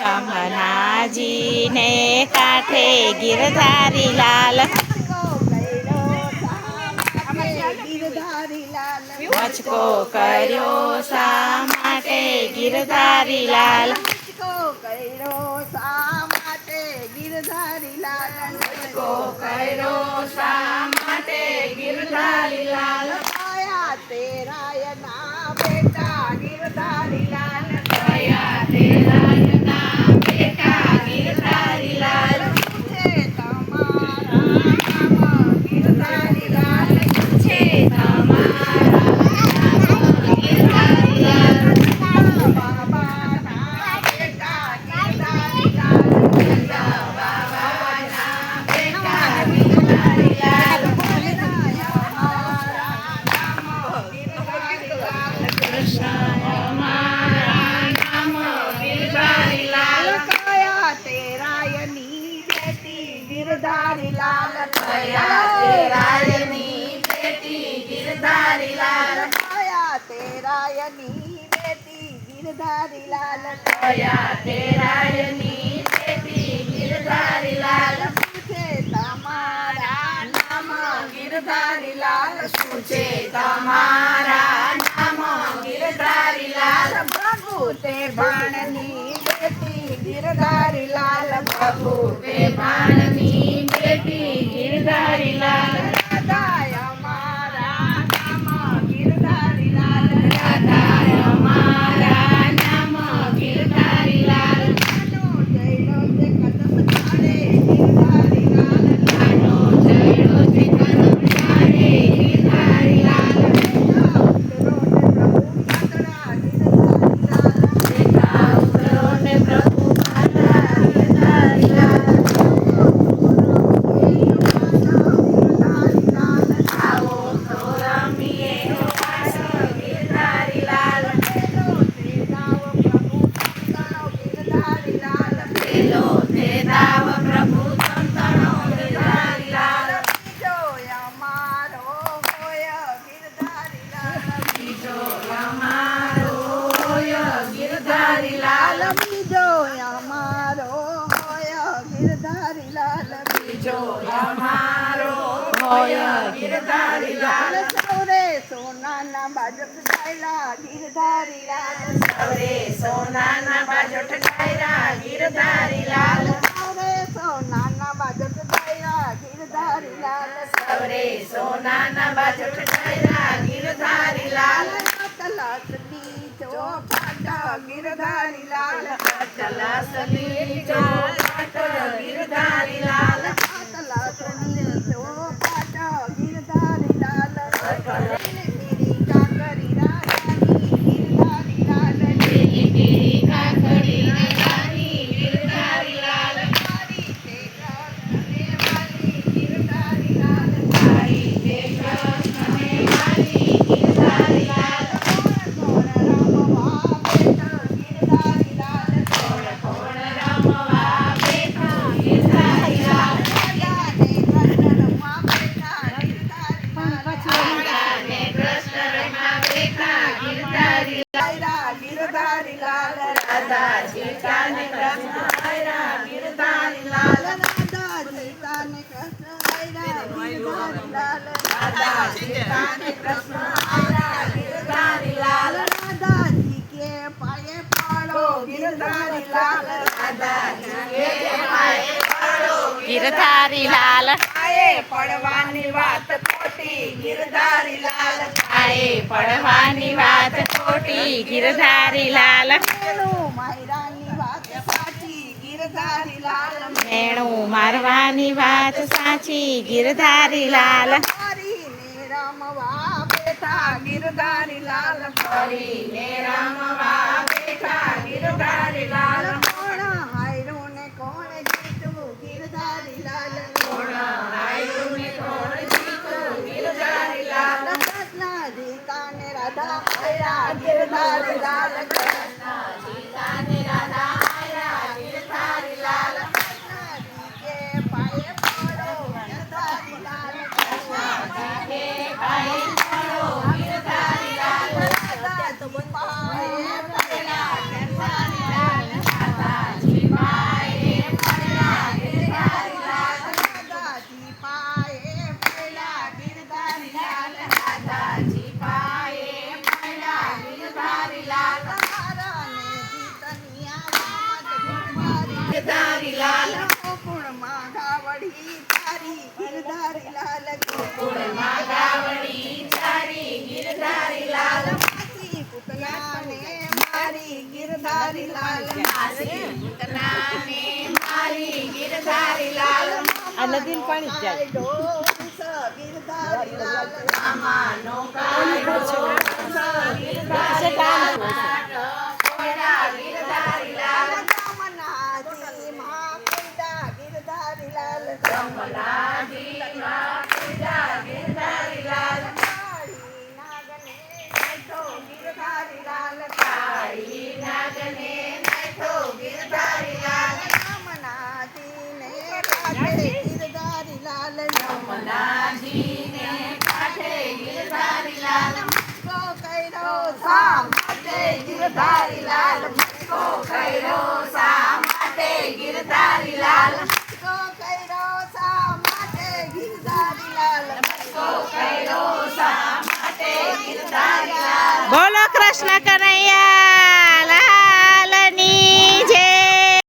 यमुनाजी ने काठे गिरधारी लाल मुझको कर्यो सा माटे गिरधारी लाल मुझको कर्यो सा माटे गिरधारी लाल तेरा ना बेटा गिरधारी लाल दया तेरा ना बेटा गिरधारी लाल पूछे तुम्हारा नाम गिरधारी लाल पूछे तुम्हारा नाम गिरधारी लाल बाबा ना बेटा गिरधारी लाल बाबा ना बेटा गिरधारी लाल हमारा नाम गिरधारी लाल कृष्ण हमारा नाम गिरधारी लाल कया तेरा यनी बेटी गिरधारी लाल दया तेरा यनी बेटी गिरधारी लाल कया तेरा यनी बेटी गिरधारी लाल दया तेरा यनी बेटी गिरधारी लाल पूछे तुम्हारा नाम गिरधारी लाल पूछे तुम्हारा नाम गिरधारी लाल प्रभु ते बाणनी बेटी गिरधारी लाल प्रभु पे बाणनी बेटी गिरधारी लाल राधा हमारा नाम गिरधारी लाल राधा हमारा नाम गिरधारी लाल कानो जैलो ते कदम छाड़े गिरधारी लाल कानो जयो ते कदम छाड़े गिरधारी लाल देखा उतरो ने प्रभु माता गिरधारी लाल आओ तो रमीए पास गिरधारी लाल पेलो ते दाव प्रभु संतनो गिरधारी लाल बीजो हमारो होय गिरधारी लाल बीजो हमारो होय गिरधारी लाल सौरे सोना ना बाजट जायला गिरधारी लाल सवरे सोना ना बाजोट डायरा गिरधारी लाल सौरे सोना ना बाजट जायला गिरधारी लाल सवरे सोना ना बाजोट डायरा गिरधारी लाल तलासली जो फाटा गिरधारी लाल चलासली जो पाट गिरधारी लाल तलासली जो फाटा गिरधारी लाल मेरी काकरी रानी गिरधारी लाल तेरी तेरी काकड़ी रानी गिरधारी लाल हमारी देखा करने वाली गिरधारी लाल तारी देख हमें वाली गिरधारी लाल कौन रामवा बेटा गिरधारी लाल कौन कौन रामवा बेटा गिरधारी लाल राजा ने कृष्ण रमा बेटा गिरधारी गिरधारी लाल राधा सीता ने कृष्ण आयरा गिरधारी लाल राधा सीता ने कृष्ण गिरधारी लाल राधा सीता ने कृष्ण आयरा गिरधारी लाल राधा जी के पाए पड़ो गिरधारी लाल राधा जी के पाए पड़ो गिरधारी लाल पाए પડવાની વાત ખોટી गिरधारी लाल आए पड़वानी बात खोटी गिरधारी लाल મેણું માયરાની વાત સાચી गिरधारी लाल મેણું મારવાની વાત સાચી गिरधारी लाल મારી ને રામવા બેઠા गिरधारी लाल હરી ને રામવા બેઠા गिरधारी लाल કોણ હાયરું ને કોણ જીતું गिरधारी लाल કોણ હાયરું ને કોણ જીતું गिरधारी लाल કૃષ્ણ જીતા ને રાધા આયા गिरधारी लाल કૃષ્ણ સીતા ને રાધા આયા गिरधारी लाल કૃષ્ણ જી કે પાયે પડો गिरधारी लाल કૃષ્ણ જી કે પાયે પડો गिरधारी लाल રાધા તો પાયે પડ્યા गिरधारी लाल રાધા જી પૂતનાને મારી ગિરધારી લાલ આ નદીનું પાણી જ જાય. ડોસ ગિરધારી લાલ માનો કાળો છે કામ તો. ઘોડા ગિરધારી લાલ જમનાજી માં કુંડા ગિરધારી લાલ કમલાજીમાં પૂજા ગિરધારી લાલ કાળી નાગને બેઠો ગિરધારી લાલ કાળી નાગને નાઠો ગિરધારી લાલ જમનાજીને કાઢે ગિરધારી લાલ યમુનાજીને કાંઠે ગિરધારી લાલ કો કર્યો સા માટે ગિરધારી લાલ કો કર્યો શા માટે ગિરધારી લાલ કો કર્યો સા માટે ગિરધારી લાલ કો કર્યો શા માટે ગિરધારી લાલ બોલો કૃષ્ણ કનૈયા